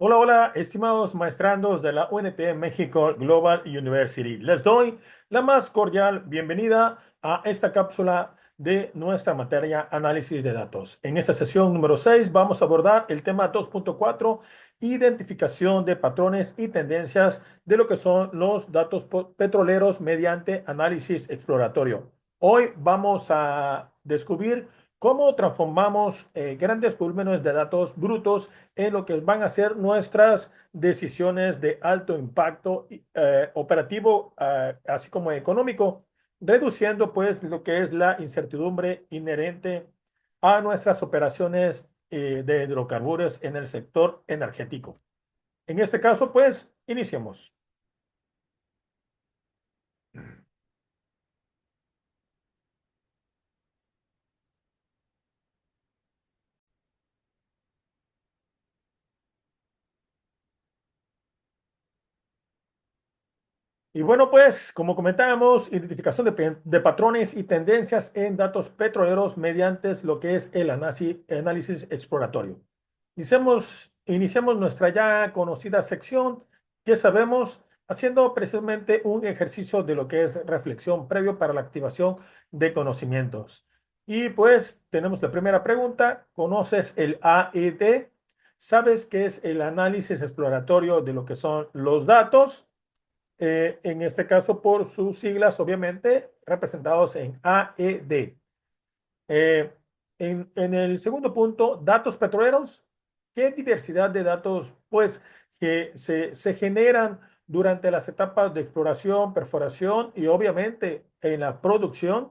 Hola, hola, estimados maestrandos de la UNT México Global University. Les doy la más cordial bienvenida a esta cápsula de nuestra materia análisis de datos. En esta sesión número 6 vamos a abordar el tema 2.4, identificación de patrones y tendencias de lo que son los datos petroleros mediante análisis exploratorio. Hoy vamos a descubrir cómo transformamos grandes volúmenes de datos brutos en lo que van a ser nuestras decisiones de alto impacto operativo, así como económico, reduciendo pues lo que es la incertidumbre inherente a nuestras operaciones de hidrocarburos en el sector energético. En este caso, pues, iniciemos. Y bueno, pues, como comentábamos, identificación de patrones y tendencias en datos petroleros mediante lo que es el análisis exploratorio. Iniciemos nuestra ya conocida sección que sabemos haciendo precisamente un ejercicio de lo que es reflexión previo para la activación de conocimientos. Y pues tenemos la primera pregunta. ¿Conoces el AED? ¿Sabes qué es el análisis exploratorio de lo que son los datos? En este caso por sus siglas, obviamente, representados en AED. Eh, en el segundo punto, datos petroleros. ¿Qué diversidad de datos, pues, que se generan durante las etapas de exploración, perforación y obviamente en la producción?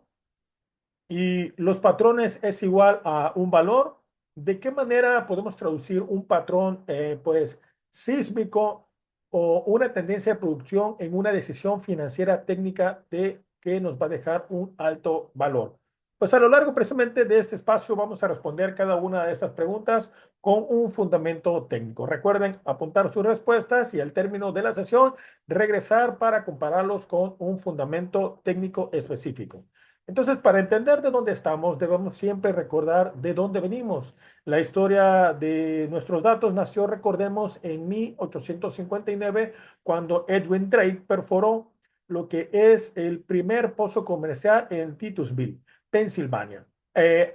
Y los patrones es igual a un valor. ¿De qué manera podemos traducir un patrón, pues, sísmico o una tendencia de producción en una decisión financiera técnica de que nos va a dejar un alto valor? Pues a lo largo precisamente de este espacio vamos a responder cada una de estas preguntas con un fundamento técnico. Recuerden apuntar sus respuestas y al término de la sesión regresar para compararlos con un fundamento técnico específico. Entonces, para entender de dónde estamos, debemos siempre recordar de dónde venimos. La historia de nuestros datos nació, recordemos, en 1859, cuando Edwin Drake perforó lo que es el primer pozo comercial en Titusville, Pensilvania.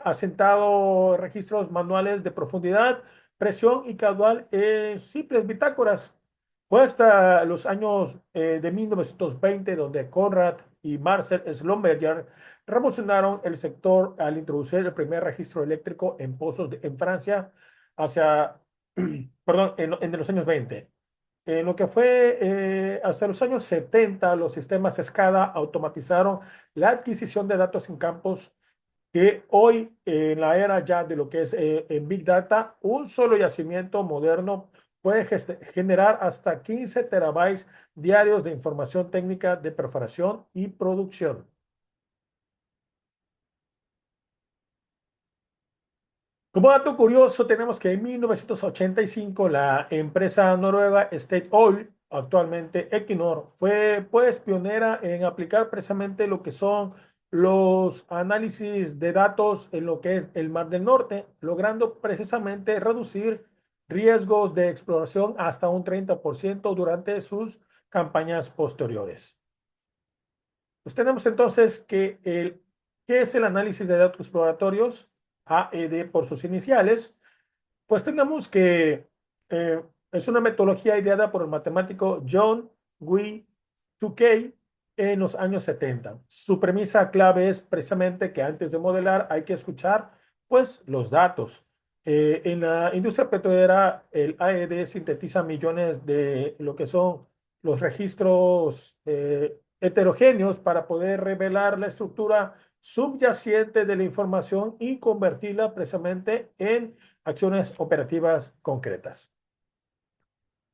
Asentado registros manuales de profundidad, presión y caudal en simples bitácoras. Fue hasta los años de 1920 donde Conrad y Marcel Schlumberger revolucionaron el sector al introducir el primer registro eléctrico en pozos en Francia hacia, perdón, en los años 20. En lo que fue hasta los años 70, los sistemas SCADA automatizaron la adquisición de datos en campos que hoy, en la era ya de lo que es en Big Data, un solo yacimiento moderno puede generar hasta 15 terabytes diarios de información técnica de perforación y producción. Como dato curioso, tenemos que en 1985 la empresa noruega State Oil, actualmente Equinor, fue pues pionera en aplicar precisamente lo que son los análisis de datos en lo que es el Mar del Norte, logrando precisamente reducir riesgos de exploración hasta un 30% durante sus campañas posteriores. Pues tenemos entonces ¿qué es el análisis de datos exploratorios? AED por sus iniciales. Pues tenemos que es una metodología ideada por el matemático John Gui Tukey en los años 70. Su premisa clave es precisamente que antes de modelar hay que escuchar pues los datos. En la industria petrolera, el AED sintetiza millones de lo que son los registros heterogéneos para poder revelar la estructura subyacente de la información y convertirla precisamente en acciones operativas concretas.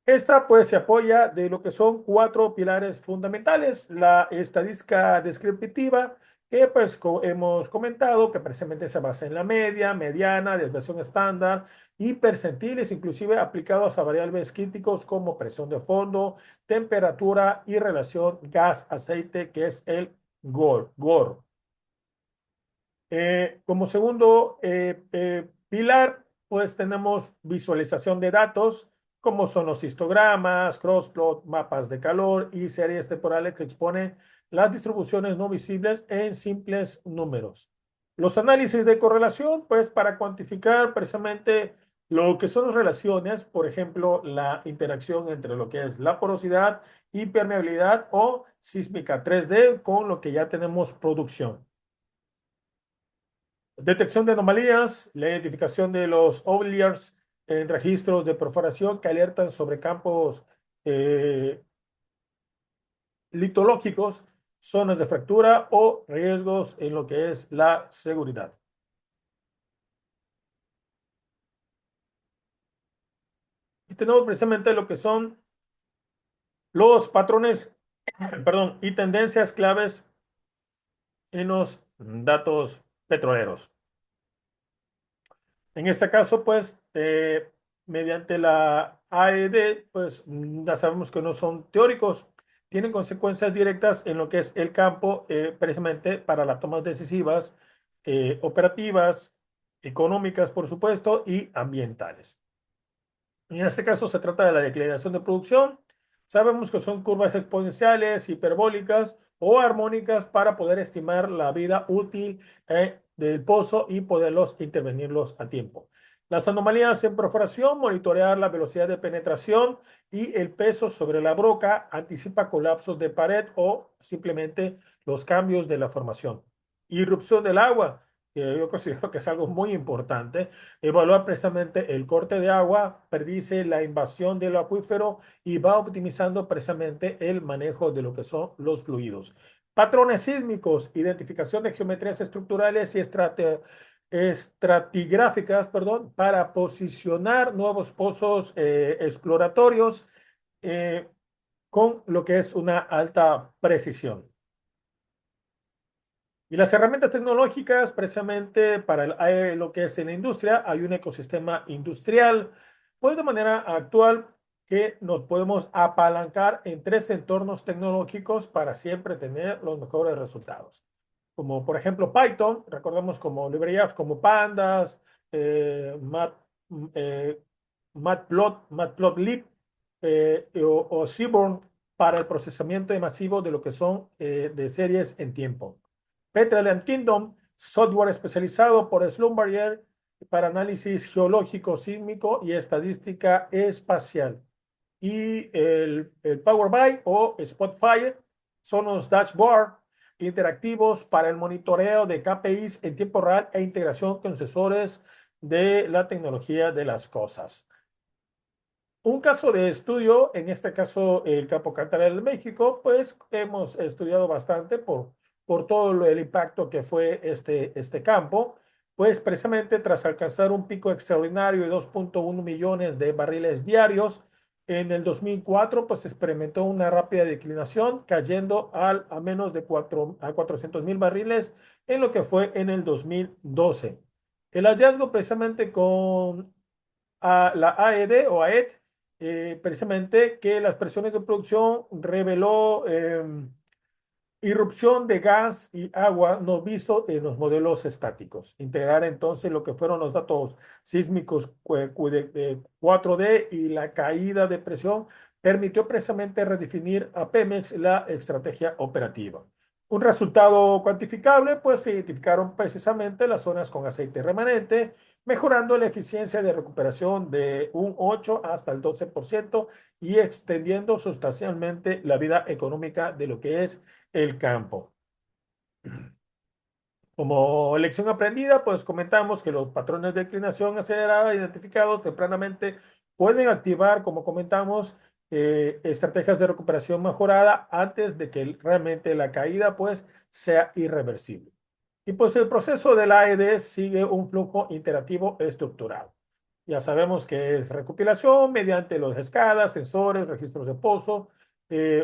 Esta pues se apoya de lo que son cuatro pilares fundamentales. La estadística descriptiva, que pues hemos comentado que precisamente se basa en la media, mediana, desviación estándar y percentiles, inclusive aplicados a variables críticos como presión de fondo, temperatura y relación gas-aceite, que es el GOR. Como segundo pilar, pues tenemos visualización de datos. como son los histogramas, crossplot, mapas de calor y series temporales que exponen las distribuciones no visibles en simples números. Los análisis de correlación, pues para cuantificar precisamente lo que son las relaciones, por ejemplo, la interacción entre lo que es la porosidad y permeabilidad o sísmica 3D con lo que ya tenemos producción. Detección de anomalías, la identificación de los outliers en registros de perforación que alertan sobre campos eh, litológicos, zonas de fractura o riesgos en lo que es la seguridad. Y tenemos precisamente lo que son los patrones, perdón, y tendencias claves en los datos petroleros. En este caso, pues, mediante la AED, pues ya sabemos que no son teóricos, tienen consecuencias directas en lo que es el campo, precisamente para las tomas decisivas, operativas, económicas, por supuesto, y ambientales. Y en este caso se trata de la declinación de producción. Sabemos que son curvas exponenciales, hiperbólicas o armónicas para poder estimar la vida útil del pozo y poderlos intervenirlos a tiempo. Las anomalías en perforación, monitorear la velocidad de penetración y el peso sobre la broca, anticipa colapsos de pared o simplemente los cambios de la formación. Irrupción del agua, que yo considero que es algo muy importante. Evaluar precisamente el corte de agua, predice la invasión del acuífero y va optimizando precisamente el manejo de lo que son los fluidos. Patrones sísmicos, identificación de geometrías estructurales y estratigráficas, perdón, para posicionar nuevos pozos exploratorios eh, con lo que es una alta precisión. Y las herramientas tecnológicas, precisamente para lo que es en la industria, hay un ecosistema industrial, pues de manera actual que nos podemos apalancar en tres entornos tecnológicos para siempre tener los mejores resultados. Como por ejemplo Python, recordemos como librerías como Pandas, eh, Matplotlib o Seaborn para el procesamiento masivo de lo que son de series en tiempo. Petroleum Kingdom, software especializado por Schlumberger para análisis geológico, sísmico y estadística espacial. Y el Power BI o Spotfire son los dashboards interactivos para el monitoreo de KPIs en tiempo real e integración con sensores de la tecnología de las cosas. Un caso de estudio, en este caso el campo Cantarer de México, pues hemos estudiado bastante por todo el impacto que fue este campo, pues precisamente tras alcanzar un pico extraordinario de 2.1 millones de barriles diarios, en el 2004 pues experimentó una rápida declinación, cayendo a menos de 400,000 barriles en lo que fue en el 2012. El hallazgo precisamente con la AED o AED, precisamente que las presiones de producción reveló irrupción de gas y agua no visto en los modelos estáticos. Integrar entonces lo que fueron los datos sísmicos de 4D y la caída de presión permitió precisamente redefinir a Pemex la estrategia operativa. Un resultado cuantificable, pues se identificaron precisamente las zonas con aceite remanente, mejorando la eficiencia de recuperación de un 8 hasta el 12% y extendiendo sustancialmente la vida económica de lo que es el campo. Como lección aprendida, pues comentamos que los patrones de declinación acelerada identificados tempranamente pueden activar, como comentamos, estrategias de recuperación mejorada antes de que realmente la caída pues sea irreversible. Y pues el proceso del AED sigue un flujo interactivo estructurado. Ya sabemos que es recopilación mediante los escalas, sensores, registros de pozo,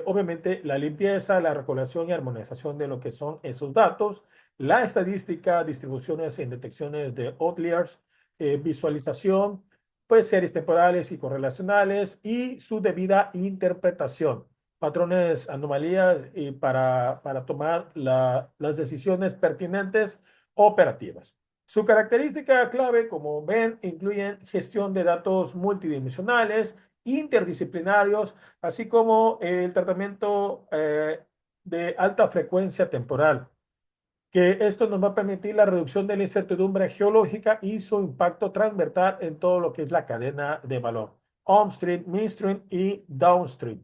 obviamente la limpieza, la recolección y armonización de lo que son esos datos, la estadística, distribuciones en detecciones de outliers, visualización, pues series temporales y correlacionales y su debida interpretación, patrones, anomalías y para tomar las decisiones pertinentes operativas. Su característica clave, como ven, incluyen gestión de datos multidimensionales, interdisciplinarios, así como el tratamiento de alta frecuencia temporal, que esto nos va a permitir la reducción de la incertidumbre geológica y su impacto transversal en todo lo que es la cadena de valor, upstream, midstream y downstream.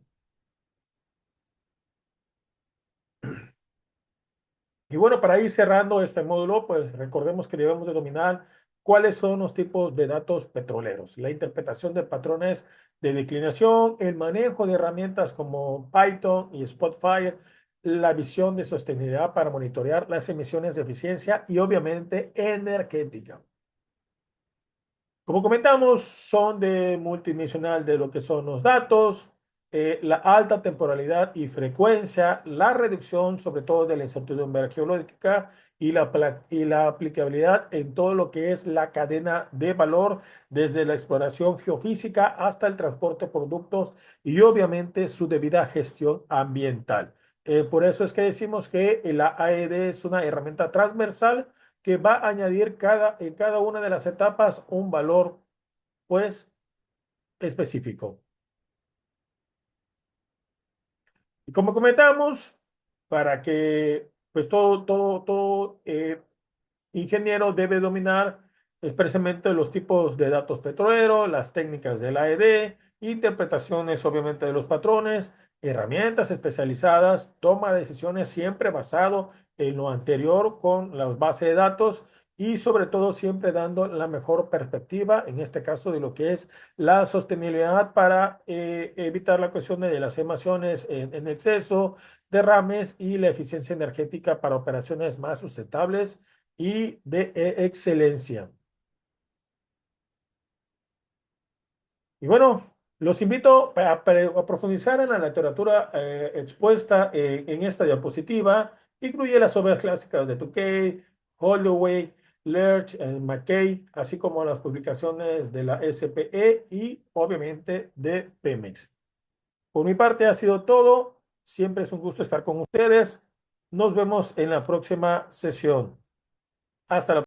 Y bueno, para ir cerrando este módulo, pues recordemos que debemos de dominar cuáles son los tipos de datos petroleros, la interpretación de patrones de declinación, el manejo de herramientas como Python y Spotfire, la visión de sostenibilidad para monitorear las emisiones de eficiencia y obviamente energética. Como comentamos, son de multidimensional de lo que son los datos, la alta temporalidad y frecuencia, la reducción sobre todo de la incertidumbre geológica y la aplicabilidad en todo lo que es la cadena de valor, desde la exploración geofísica hasta el transporte de productos y obviamente su debida gestión ambiental. Por eso es que decimos que la AED es una herramienta transversal que va a añadir en cada una de las etapas un valor, pues, específico. Y como comentamos, para que, pues, todo ingeniero debe dominar expresamente los tipos de datos petroleros, las técnicas del AED, interpretaciones obviamente de los patrones, herramientas especializadas, toma de decisiones siempre basado en lo anterior con la base de datos y sobre todo siempre dando la mejor perspectiva, en este caso de lo que es la sostenibilidad para evitar la cuestión de las emisiones en exceso, derrames y la eficiencia energética para operaciones más sustentables y de excelencia. Y bueno, los invito a profundizar en la literatura expuesta en esta diapositiva. Incluye las obras clásicas de Tukey, Holloway, Lerch, McKay, así como las publicaciones de la SPE y obviamente de Pemex. Por mi parte ha sido todo. Siempre es un gusto estar con ustedes. Nos vemos en la próxima sesión. Hasta la